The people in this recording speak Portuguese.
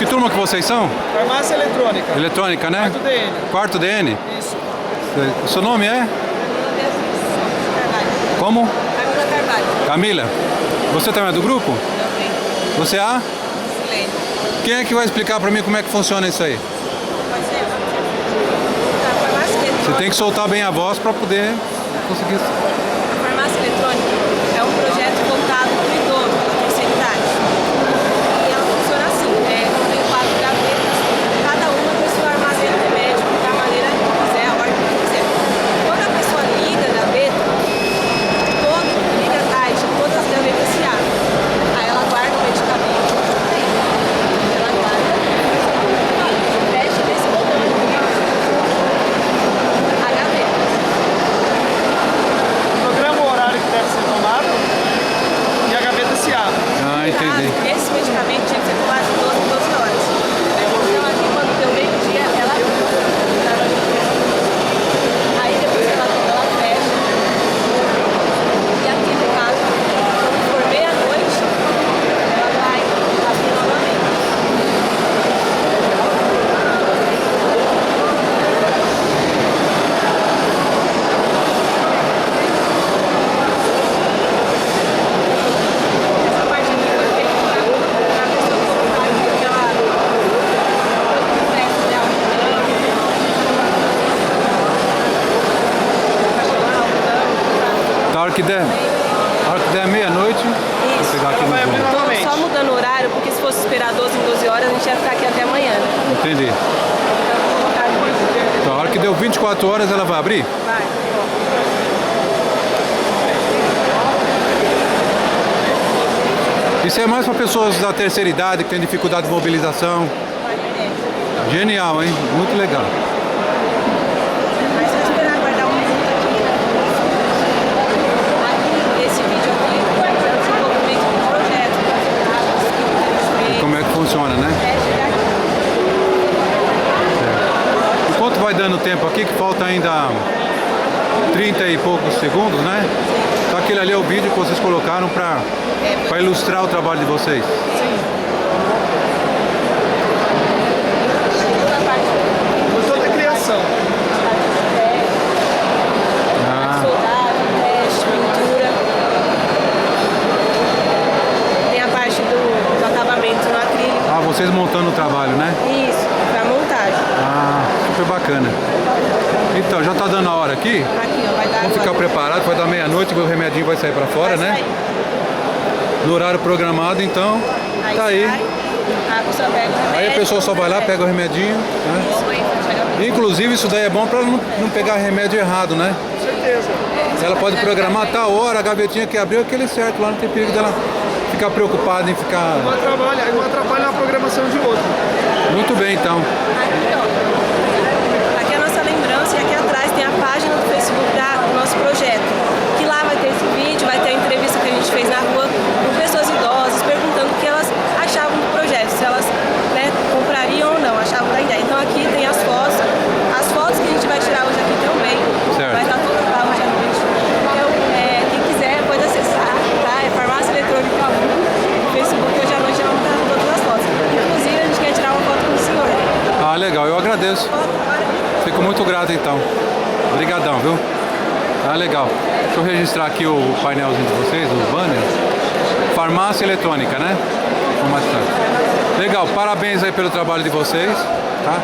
Que turma que vocês são? Farmácia eletrônica. Eletrônica, né? Quarto DN. Quarto DN? Isso. O seu nome é? Como? Camila Carvalho. Camila. Você também é do grupo? Também. Você é a? Silene. Quem é que vai explicar pra mim como é que funciona isso aí? Pode ser? A farmácia eletrônica. Você tem que soltar bem a voz pra poder conseguir. A farmácia eletrônica é um projeto voltado para o idoso, para a terceira idade. E ela funciona assim, tem 4 gavetas, cada uma a pessoa armazena o remédio da maneira que quiser, a ordem que quiser. Quando a pessoa liga a gaveta, liga a caixa, todas as gavetas se abrem. Aí ela guarda o medicamento, ela guarda e fecha desse botão aqui a gaveta. Programa o horário que deve ser tomado e a gaveta se abre. Ah, entendi. Esse medicamento tinha que ser tomado de 12 em 12 horas. Então aqui quando deu meio-dia, ela aí depois que ela fecha. E aqui no caso, quando for meia-noite, ela vai abrir novamente. Essa parte aqui foi feita para a pessoa colocar aquela peça dela. Da hora que der. A hora que der meia-noite, vou Isso. pegar aqui no Vai abrir bolo. novamente. Só mudando o horário, porque se fosse esperar 12 em 12 horas, a gente ia ficar aqui até amanhã, né? Entendi. Então, vou colocar aqui. Então, a hora que deu 24 horas, ela vai abrir? Vai. Isso é mais para pessoas da terceira idade que têm dificuldade de mobilização. Genial, hein? Muito legal. Mas só esperar guardar um minuto aqui. Aqui, esse vídeo aqui, é o desenvolvimento do projeto, das etapas que a gente fez. Como é que funciona, né? Chegar aqui. Enquanto vai dando tempo aqui, que falta ainda 30 e poucos segundos, né? Então aquele ali é o vídeo que vocês colocaram para ilustrar o trabalho de vocês. Foi toda a criação. Ah, Soldagem, teste, pintura. Tem a parte do acabamento no acrílico. vocês montando o trabalho, né? Isso, pra montagem. Ah, super bacana. Então, já tá dando a hora aqui? Aqui, ó, vai dar Vamos agora. ficar preparado, vai dar meia-noite, o remedinho vai sair pra fora, Vai né? sair. No horário programado, então, tá aí. sai, a pessoa pega o remédio. Aí a pessoa só vai lá, pega o remedinho, né? Isso, aí chega. Inclusive, isso daí é bom pra não pegar remédio errado, né? Com certeza. Ela pode programar tal hora, a gavetinha que abriu, aquele certo, lá não tem perigo dela ficar preocupada em ficar... Não atrapalha na programação de outro. Muito bem, então. Aqui, ó. Aqui é a nossa lembrança e aqui atrás tem a página do Facebook do nosso projeto. Que lá vai ter esse vídeo, vai ter a entrevista que a gente fez na rua com pessoas idosas, perguntando o que elas achavam do projeto, se elas, né, comprariam ou não, achavam da ideia. Então aqui tem as fotos que a gente vai tirar hoje aqui também. Certo. Vai estar tudo lá hoje à noite. Então, quem quiser pode acessar, tá? É Farmácia Eletrônica 1, no Facebook, hoje à noite já vão estar todas as fotos. Inclusive a gente quer tirar uma foto com o senhor. Ah, legal, eu agradeço. Fico muito grato, então. Obrigadão, viu? Ah, legal. Deixa eu registrar aqui o painelzinho de vocês, o banner. Farmácia Eletrônica, né? Vamos mais tarde. Legal, parabéns aí pelo trabalho de vocês, tá?